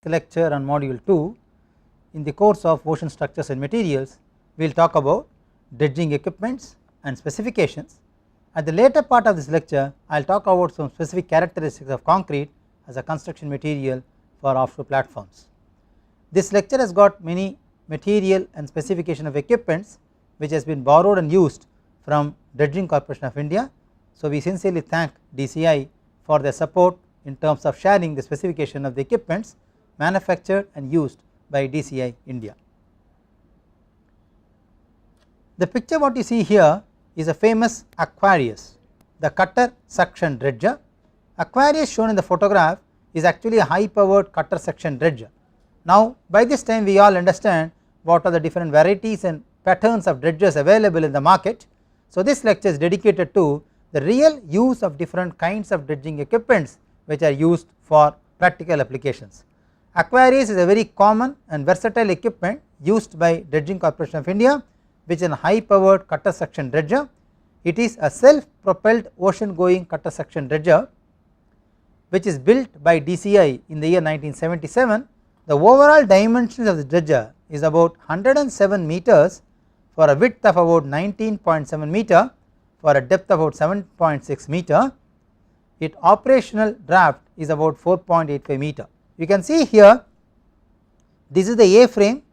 lecture on module 2 in the course of ocean structures and materials. We will talk about dredging equipments and specifications. At the later part of this lecture I will talk about some specific characteristics of concrete as a construction material for offshore platforms. This lecture has got many material and specification of equipments which has been borrowed and used from Dredging Corporation of India. So we sincerely thank DCI for their support in terms of sharing the specification of the equipments manufactured and used by DCI India. The picture what you see here is a famous Aquarius, the cutter suction dredger. Aquarius shown in the photograph is actually a high powered cutter suction dredger. Now by this time we all understand what are the different varieties and patterns of dredgers available in the market. So this lecture is dedicated to the real use of different kinds of dredging equipments which are used for practical applications. Aquarius is a very common and versatile equipment used by Dredging Corporation of India, which is a high powered cutter suction dredger. It is a self propelled ocean going cutter suction dredger which is built by DCI in the year 1977. The overall dimensions of the dredger is about 107 meters for a width of about 19.7 meter for a depth of about 7.6 meter. Its operational draft is about 4.85 meter. You can see here this is the A-frame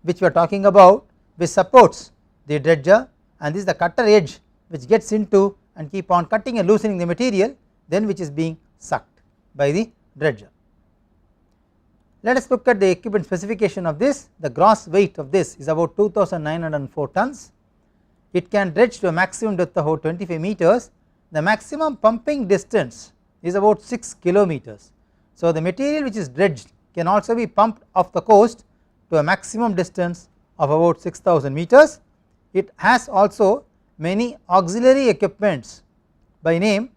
which we are talking about, which supports the dredger, and this is the cutter edge which gets into and keep on cutting and loosening the material, then which is being sucked by the dredger. Let us look at the equipment specification of this. The gross weight of this is about 2904 tons. It can dredge to a maximum depth of about 25 meters. The maximum pumping distance is about 6 kilometers. So the material which is dredged can also be pumped off the coast to a maximum distance of about 6000 meters. It has also many auxiliary equipments by name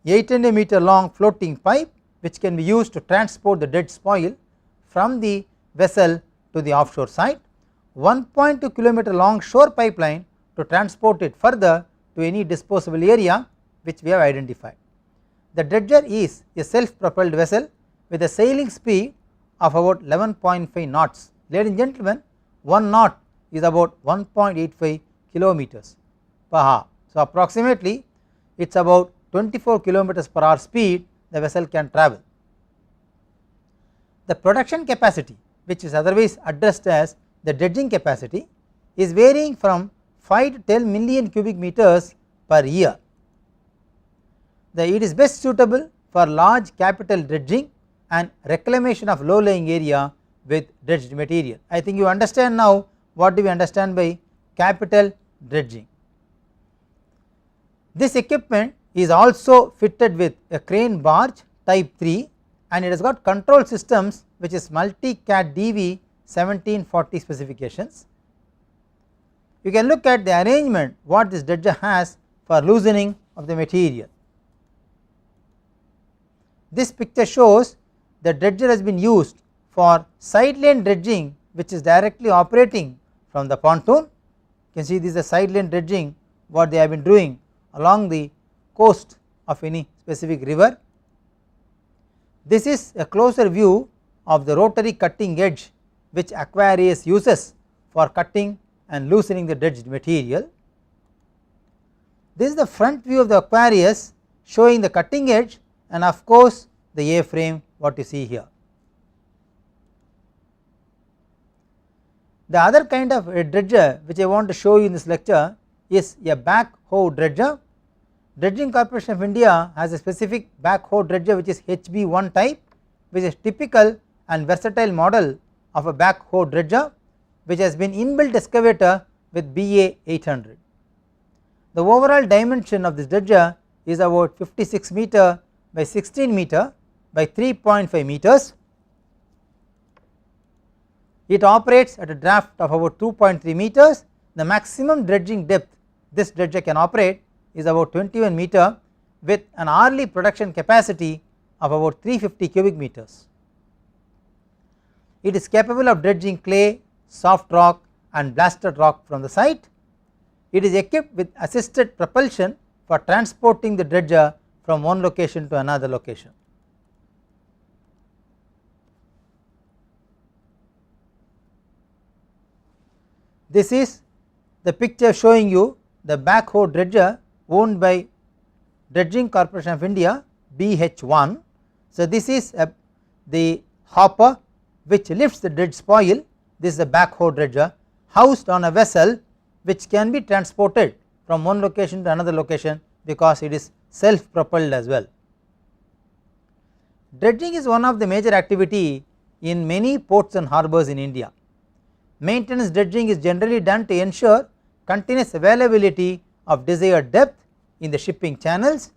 800 meter long floating pipe which can be used to transport the dead spoil from the vessel to the offshore site, 1.2 kilometer long shore pipeline to transport it further to any disposable area which we have identified. The dredger is a self propelled vessel with a sailing speed of about 11.5 knots. Ladies and gentlemen, 1 knot is about 1.85 kilometers per hour. So approximately it is about 24 kilometers per hour speed the vessel can travel. The production capacity, which is otherwise addressed as the dredging capacity, is varying from 5 to 10 million cubic meters per year. It is best suitable for large capital dredging and reclamation of low lying area with dredged material. I think you understand now what do we understand by capital dredging. This equipment is also fitted with a crane barge type 3 and it has got control systems which is multi-cat DV 1740 specifications. You can look at the arrangement what this dredger has for loosening of the material. This picture shows the dredger has been used for side lane dredging which is directly operating from the pontoon. You can see this is the side lane dredging what they have been doing along the coast of any specific river. This is a closer view of the rotary cutting edge which Aquarius uses for cutting and loosening the dredged material. This is the front view of the Aquarius showing the cutting edge and of course the A-frame what you see here. The other kind of a dredger which I want to show you in this lecture is a backhoe dredger. Dredging Corporation of India has a specific backhoe dredger which is HB1 type, which is typical and versatile model of a backhoe dredger which has been inbuilt excavator with BA 800. The overall dimension of this dredger is about 56 meter by 16 meter by 3.5 meters. It operates at a draft of about 2.3 meters. The maximum dredging depth this dredger can operate is about 21 meter with an hourly production capacity of about 350 cubic meters. It is capable of dredging clay, soft rock and blasted rock from the site. It is equipped with assisted propulsion for transporting the dredger from one location to another location. This is the picture showing you the backhoe dredger owned by Dredging Corporation of India BH1. So, this is the hopper which lifts the dredge spoil. This is the backhoe dredger housed on a vessel which can be transported from one location to another location because it is self propelled as well. Dredging is one of the major activity in many ports and harbours in India. Maintenance dredging is generally done to ensure continuous availability of desired depth in the shipping channels.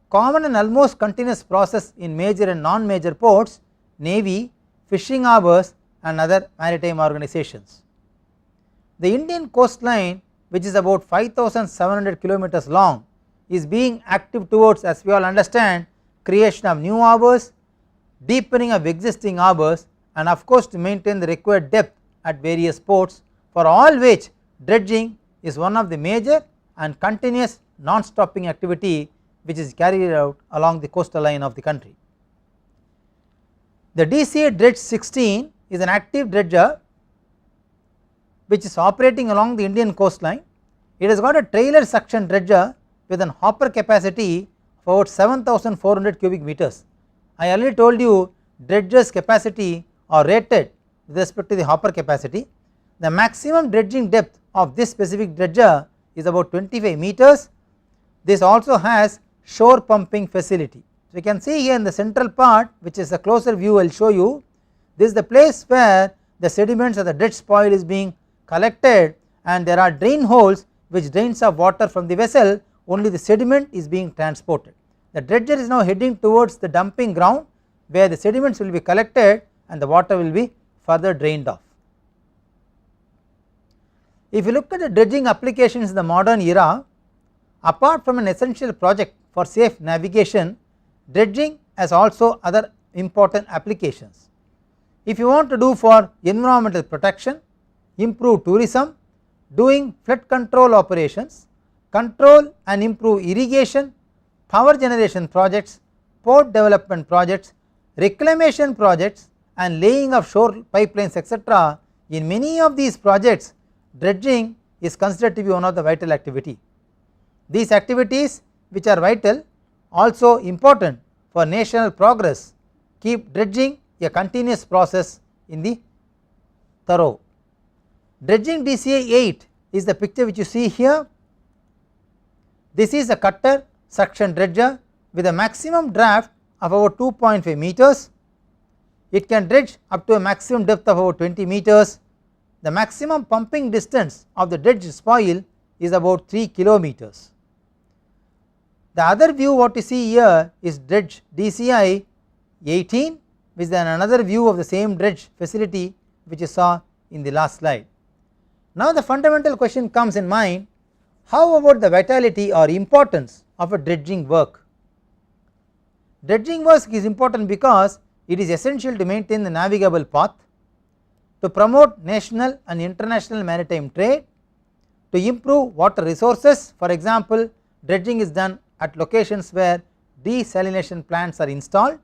Common and almost continuous process in major and non-major ports, navy, fishing harbours and other maritime organizations. The Indian coastline, which is about 5,700 kilometers long, is being active towards, as we all understand, creation of new harbours, deepening of existing harbours, and of course to maintain the required depth at various ports, for all which dredging is one of the major and continuous non-stopping activity which is carried out along the coastal line of the country. The DCA Dredge 16 is an active dredger which is operating along the Indian coastline. It has got a trailer suction dredger with an hopper capacity of about 7,400 cubic meters. I already told you dredgers capacity are rated with respect to the hopper capacity. The maximum dredging depth of this specific dredger is about 25 meters. This also has shore pumping facility. So, you can see here in the central part, which is a closer view I will show you, this is the place where the sediments of the dredge spoil is being collected, and there are drain holes which drains of water from the vessel, only the sediment is being transported. The dredger is now heading towards the dumping ground where the sediments will be collected and the water will be further drained off. If you look at the dredging applications in the modern era, apart from an essential project for safe navigation, dredging has also other important applications. If you want to do for environmental protection, improve tourism, doing flood control operations, control and improve irrigation, power generation projects, port development projects, reclamation projects and laying of shore pipelines, etc., in many of these projects dredging is considered to be one of the vital activity. These activities, which are vital, also important for national progress, keep dredging a continuous process in the thorough. Dredging DCA 8 is the picture which you see here. This is a cutter suction dredger with a maximum draft of about 2.5 meters. It can dredge up to a maximum depth of about 20 meters. The maximum pumping distance of the dredge spoil is about 3 kilometers. The other view what you see here is dredge DCI 18, which is another view of the same dredge facility which you saw in the last slide. Now the fundamental question comes in mind, how about the vitality or importance of a dredging work? Dredging work is important because it is essential to maintain the navigable path, to promote national and international maritime trade, to improve water resources. For example, dredging is done at locations where desalination plants are installed,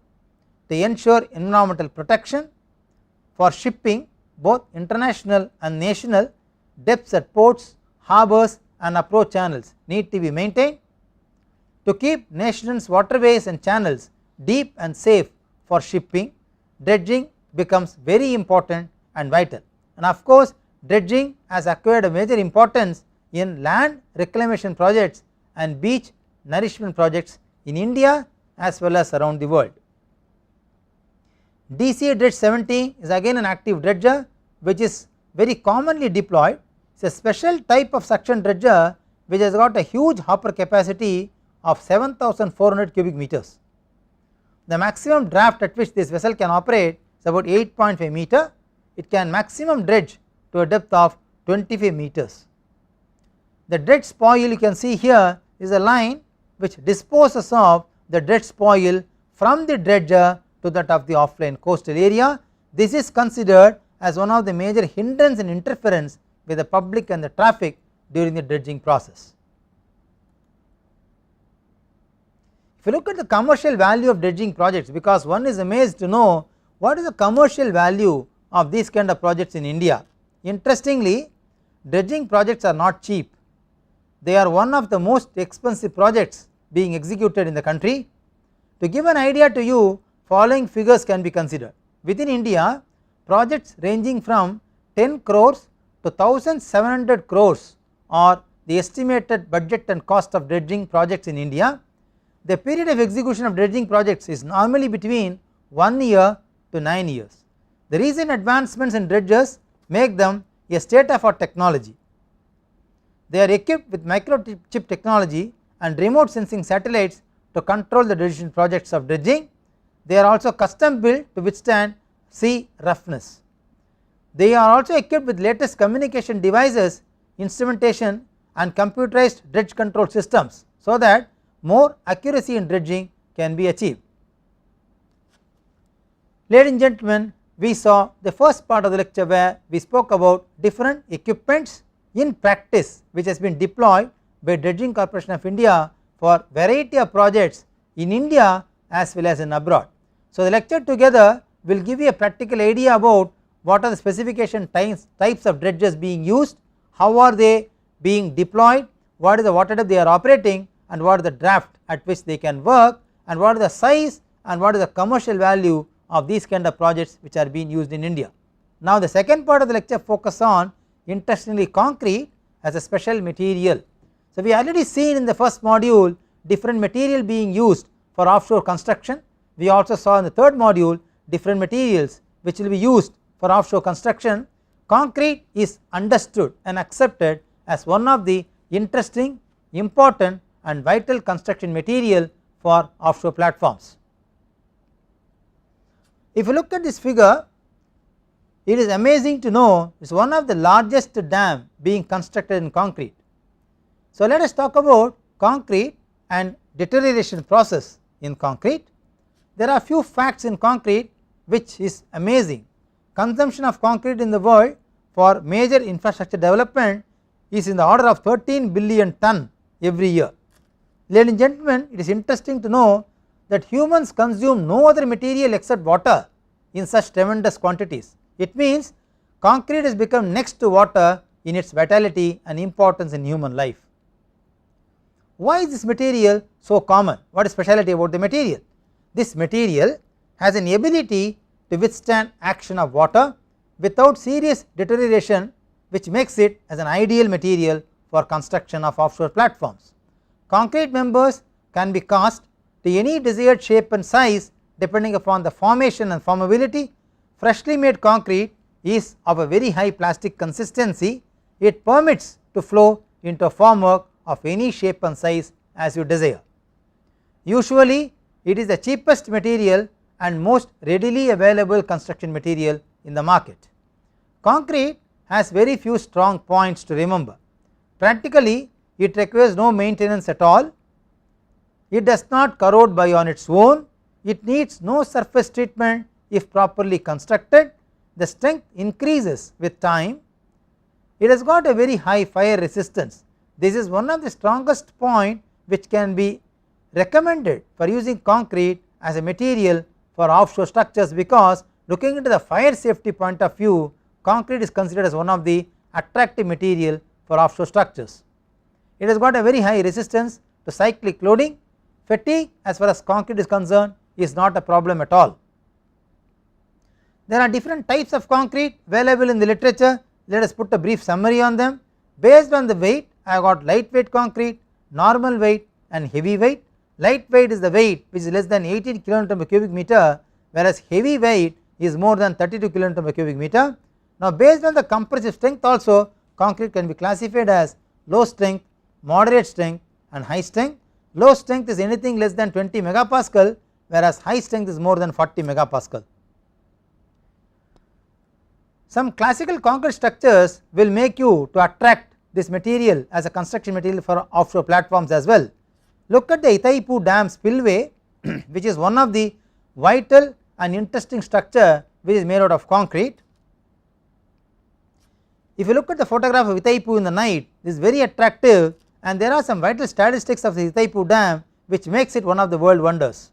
to ensure environmental protection, for shipping both international and national, depths at ports, harbours and approach channels need to be maintained, to keep nations' waterways and channels deep and safe for shipping. Dredging becomes very important and vital, and of course dredging has acquired a major importance in land reclamation projects and beach nourishment projects in India as well as around the world. DCA Dredge 17 is again an active dredger which is very commonly deployed. It is a special type of suction dredger which has got a huge hopper capacity of 7,400 cubic meters. The maximum draft at which this vessel can operate is about 8.5 meter. It can maximum dredge to a depth of 25 meters. The dredge spoil you can see here is a line which disposes of the dredge spoil from the dredger to that of the offline coastal area. This is considered as one of the major hindrance and interference with the public and the traffic during the dredging process. If you look at the commercial value of dredging projects, because one is amazed to know what is the commercial value of these kind of projects in India. Interestingly, dredging projects are not cheap. They are one of the most expensive projects being executed in the country. To give an idea to you, following figures can be considered. Within India, projects ranging from 10 crores to 1700 crores are the estimated budget and cost of dredging projects in India. The period of execution of dredging projects is normally between 1 year to 9 years. The recent advancements in dredgers make them a state of art technology. They are equipped with microchip technology and remote sensing satellites to control the dredging projects of dredging. They are also custom built to withstand sea roughness. They are also equipped with latest communication devices, instrumentation and computerized dredge control systems, so that more accuracy in dredging can be achieved. Ladies and gentlemen, we saw the first part of the lecture where we spoke about different equipments in practice which has been deployed by Dredging Corporation of India for variety of projects in India as well as in abroad. So, the lecture together will give you a practical idea about what are the specification types of dredgers being used, how are they being deployed, what is the water depth they are operating, and what is the draft at which they can work, and what is the size and what is the commercial value of these kind of projects which are being used in India. Now, the second part of the lecture focus on interestingly concrete as a special material. So, we already seen in the first module different material being used for offshore construction. We also saw in the third module different materials which will be used for offshore construction. Concrete is understood and accepted as one of the interesting, important and vital construction material for offshore platforms. If you look at this figure, it is amazing to know it is one of the largest dam being constructed in concrete. So, let us talk about concrete and deterioration process in concrete. There are few facts in concrete which is amazing. Consumption of concrete in the world for major infrastructure development is in the order of 13 billion ton every year. Ladies and gentlemen, it is interesting to know that humans consume no other material except water in such tremendous quantities. It means concrete has become next to water in its vitality and importance in human life. Why is this material so common? What is speciality about the material? This material has an ability to withstand action of water without serious deterioration, which makes it as an ideal material for construction of offshore platforms. Concrete members can be cast to any desired shape and size depending upon the formation and formability. Freshly made concrete is of a very high plastic consistency. It permits to flow into a formwork of any shape and size as you desire. Usually it is the cheapest material and most readily available construction material in the market. Concrete has very few strong points to remember. Practically it requires no maintenance at all. It does not corrode by on its own. It needs no surface treatment if properly constructed. The strength increases with time. It has got a very high fire resistance. This is one of the strongest point which can be recommended for using concrete as a material for offshore structures, because looking into the fire safety point of view, concrete is considered as one of the attractive material for offshore structures. It has got a very high resistance to cyclic loading. Fatigue as far as concrete is concerned is not a problem at all. There are different types of concrete available in the literature. Let us put a brief summary on them. Based on the weight, I have got lightweight concrete, normal weight and heavy weight. Lightweight is the weight which is less than 18 kN per cubic meter, whereas heavy weight is more than 32 kN per cubic meter. Now, based on the compressive strength also, concrete can be classified as low strength, moderate strength and high strength. Low strength is anything less than 20 megapascal, whereas high strength is more than 40 megapascal. Some classical concrete structures will make you to attract this material as a construction material for offshore platforms as well. Look at the Itaipu Dam spillway which is one of the vital and interesting structure which is made out of concrete. If you look at the photograph of Itaipu in the night, this is very attractive, and there are some vital statistics of the Itaipu Dam which makes it one of the world wonders.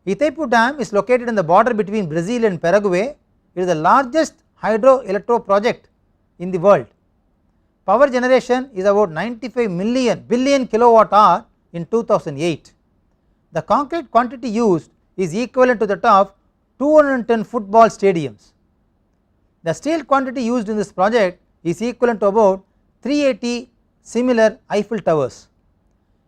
Itaipu Dam is located in the border between Brazil and Paraguay. It is the largest hydroelectro project in the world. Power generation is about 95 billion kilowatt hour in 2008. The concrete quantity used is equivalent to that of 210 football stadiums. The steel quantity used in this project is equivalent to about 380 similar Eiffel Towers.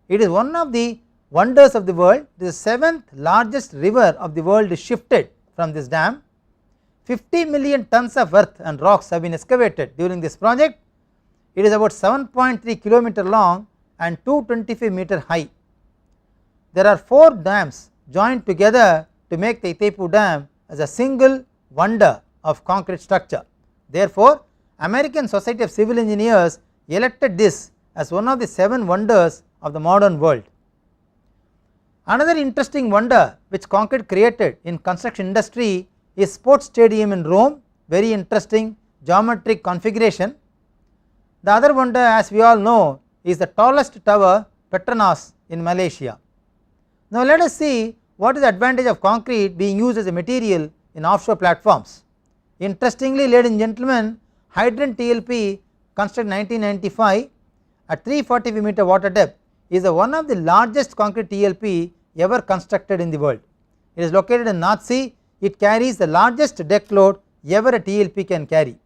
It is one of the wonders of the world. The 7th largest river of the world is shifted from this dam. 50 million tons of earth and rocks have been excavated during this project. It is about 7.3 kilometer long and 225 meter high. There are 4 dams joined together to make the Itaipu Dam as a single wonder of concrete structure. Therefore, American Society of Civil Engineers elected this as one of the 7 wonders of the modern world. Another interesting wonder which concrete created in construction industry is sports stadium in Rome, very interesting geometric configuration. The other wonder, as we all know, is the tallest tower, Petronas in Malaysia. Now let us see what is the advantage of concrete being used as a material in offshore platforms. Interestingly, ladies and gentlemen, Hydrant TLP constructed 1995 at 345 meter water depth is one of the largest concrete TLP ever constructed in the world. It is located in North Sea. It carries the largest deck load ever a TLP can carry.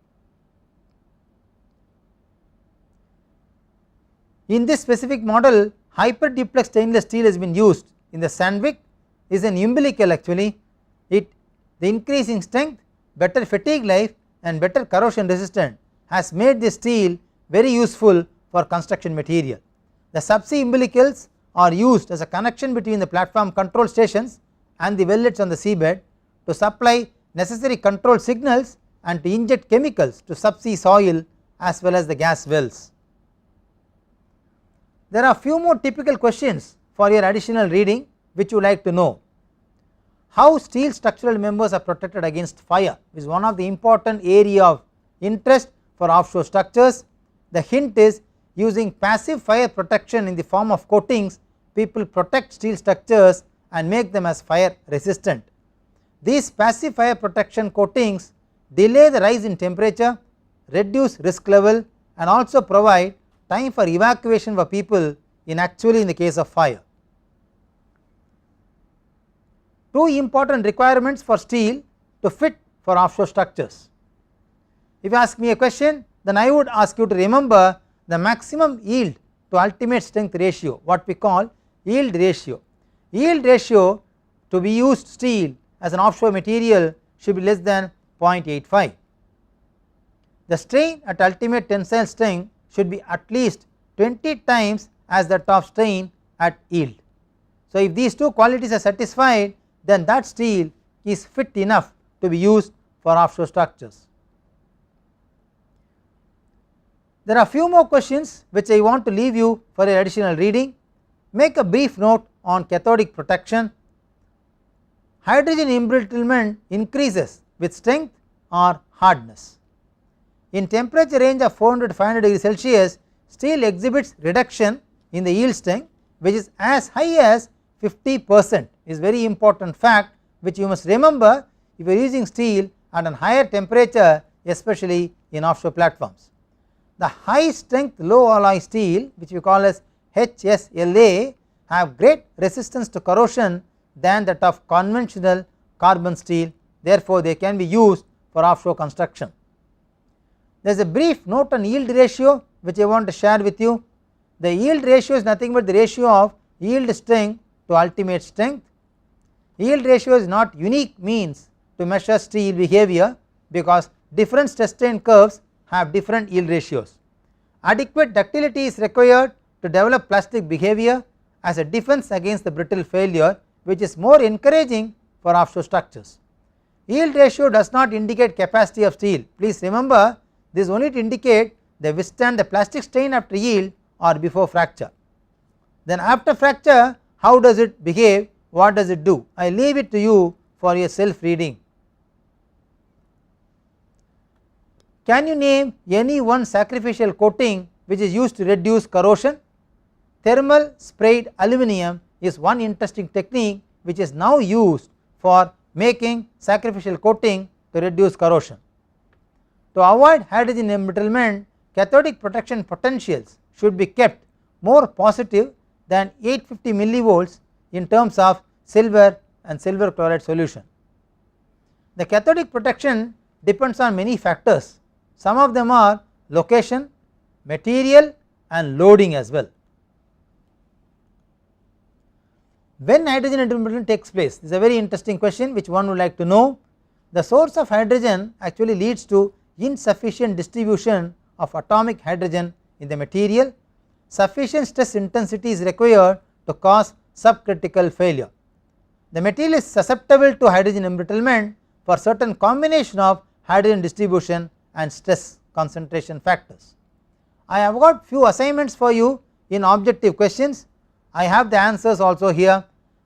In this specific model, hyper duplex stainless steel has been used. In the Sandvik is an umbilical actually. The increasing strength, better fatigue life and better corrosion resistant has made this steel very useful for construction material. The subsea umbilicals are used as a connection between the platform control stations and the wellets on the seabed to supply necessary control signals and to inject chemicals to subsea soil as well as the gas wells. There are few more typical questions for your additional reading which you like to know. How steel structural members are protected against fire is one of the important area of interest for offshore structures. The hint is using passive fire protection in the form of coatings, people protect steel structures and make them as fire resistant. These passive fire protection coatings delay the rise in temperature, reduce risk level and also provide time for evacuation for people in the case of fire. 2 important requirements for steel to fit for offshore structures. If you ask me a question, then I would ask you to remember the maximum yield to ultimate strength ratio, what we call yield ratio. Yield ratio to be used steel as an offshore material should be less than 0.85. The strain at ultimate tensile strength should be at least 20 times as that of strain at yield. So if these 2 qualities are satisfied, then that steel is fit enough to be used for offshore structures. There are few more questions which I want to leave you for your additional reading. Make a brief note on cathodic protection. Hydrogen embrittlement increases with strength or hardness. In temperature range of 400 to 500 degrees Celsius, steel exhibits reduction in the yield strength which is as high as 50%, is very important fact which you must remember if you are using steel at a higher temperature, especially in offshore platforms. The high strength low alloy steel which we call as HSLA have great resistance to corrosion than that of conventional carbon steel, therefore they can be used for offshore construction. There is a brief note on yield ratio which I want to share with you. The yield ratio is nothing but the ratio of yield strength to ultimate strength. Yield ratio is not unique means to measure steel behavior because different stress strain curves have different yield ratios. Adequate ductility is required to develop plastic behavior as a defense against the brittle failure, which is more encouraging for offshore structures. Yield ratio does not indicate capacity of steel. Please remember, this is only to indicate they withstand the plastic strain after yield or before fracture. Then after fracture, how does it behave, what does it do? I leave it to you for your self reading. Can you name any one sacrificial coating which is used to reduce corrosion? Thermal sprayed aluminum is one interesting technique which is now used for making sacrificial coating to reduce corrosion. To avoid hydrogen embrittlement, cathodic protection potentials should be kept more positive than 850 millivolts in terms of silver and silver chloride solution. The cathodic protection depends on many factors. Some of them are location, material and loading as well. When hydrogen embrittlement takes place, this is a very interesting question which one would like to know. The source of hydrogen actually leads to insufficient distribution of atomic hydrogen in the material. Sufficient stress intensity is required to cause subcritical failure. The material is susceptible to hydrogen embrittlement for certain combination of hydrogen distribution and stress concentration factors. I have got few assignments for you in objective questions. I have the answers also here.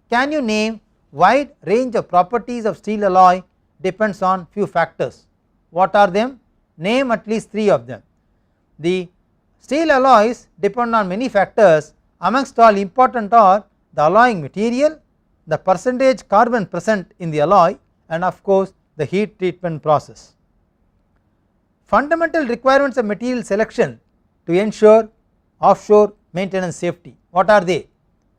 Can you name wide range of properties of steel alloy depends on few factors. What are them? Name at least 3 of them. The steel alloys depend on many factors. Amongst all important are the alloying material, the percentage carbon present in the alloy and of course the heat treatment process. Fundamental requirements of material selection to ensure offshore maintenance safety, what are they?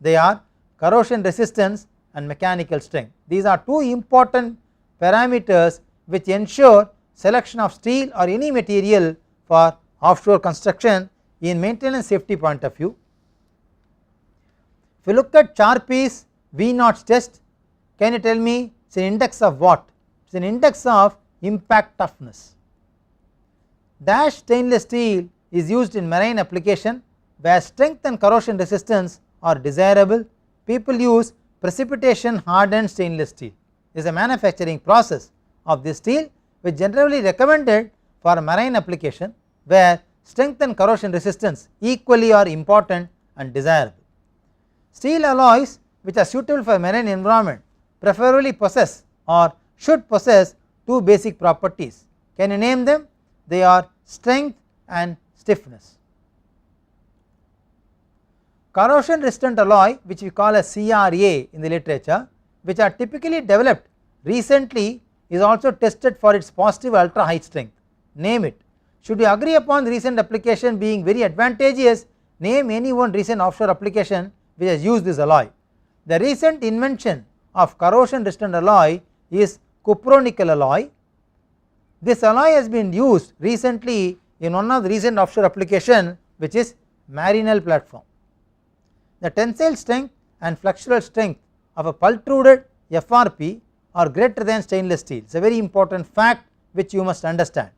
They are corrosion resistance and mechanical strength. These are 2 important parameters which ensure selection of steel or any material for offshore construction in maintenance safety point of view. If you look at Charpy's V0 test, can you tell me it is an index of what? It is an index of impact toughness. Dash stainless steel is used in marine application where strength and corrosion resistance are desirable. People use precipitation hardened stainless steel. It is a manufacturing process of this steel which generally recommended for marine application where strength and corrosion resistance equally are important and desirable. Steel alloys which are suitable for marine environment preferably possess or should possess 2 basic properties. Can you name them? They are strength and stiffness. Corrosion resistant alloy which we call as CRA in the literature, which are typically developed recently, is also tested for its positive ultra high strength. Name it. Should you agree upon the recent application being very advantageous, name any one recent offshore application which has used this alloy. The recent invention of corrosion resistant alloy is cupronickel alloy. This alloy has been used recently in one of the recent offshore application which is Marinel platform. The tensile strength and flexural strength of a pultruded FRP are greater than stainless steel. It is a very important fact which you must understand.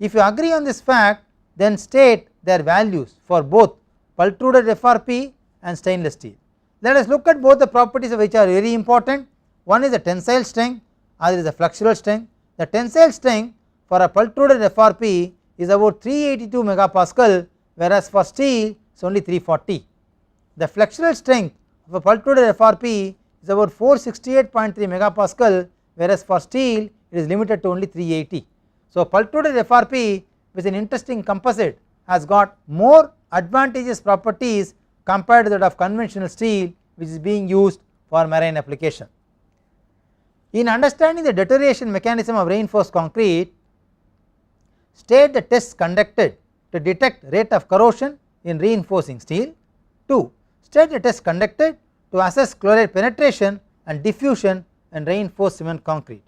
If you agree on this fact, then state their values for both pultruded FRP and stainless steel. Let us look at both the properties which are very important. One is the tensile strength, other is the flexural strength. The tensile strength for a pultruded FRP is about 382 megapascal, whereas for steel it is only 340. The flexural strength of a pultruded FRP is about 468.3 megapascal, whereas for steel it is limited to only 380. So pultruded FRP with an interesting composite has got more advantageous properties compared to that of conventional steel which is being used for marine application. In understanding the deterioration mechanism of reinforced concrete, state the tests conducted to detect rate of corrosion in reinforcing steel. 2. State the tests conducted to assess chloride penetration and diffusion in reinforced cement concrete.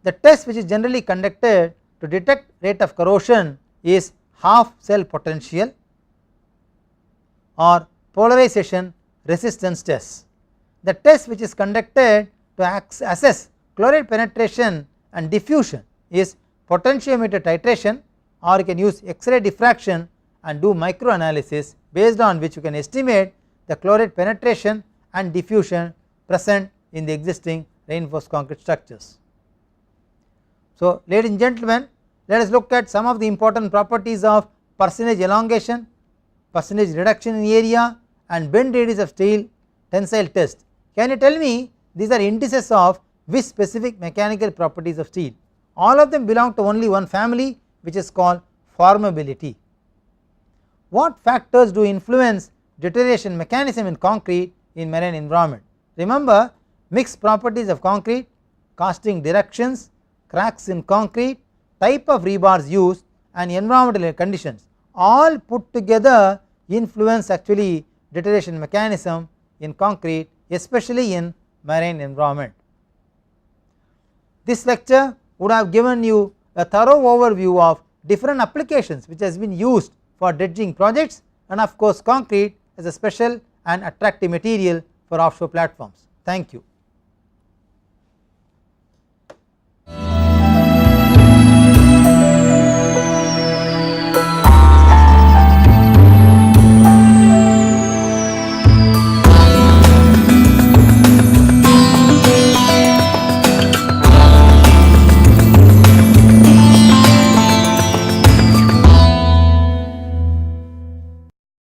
The test which is generally conducted to detect rate of corrosion is half cell potential or polarization resistance test. The test which is conducted to assess chloride penetration and diffusion is potentiometer titration, or you can use X-ray diffraction and do microanalysis, based on which you can estimate the chloride penetration and diffusion present in the existing reinforced concrete structures. So ladies and gentlemen, let us look at some of the important properties of percentage elongation, percentage reduction in area and bend radius of steel tensile test. Can you tell me these are indices of which specific mechanical properties of steel? All of them belong to only one family which is called formability. What factors do influence deterioration mechanism in concrete in marine environment? Remember, mixed properties of concrete, casting directions, cracks in concrete, type of rebars used and environmental conditions all put together influence actually deterioration mechanism in concrete, especially in marine environment. This lecture would have given you a thorough overview of different applications which has been used for dredging projects, and of course concrete as a special and attractive material for offshore platforms. Thank you.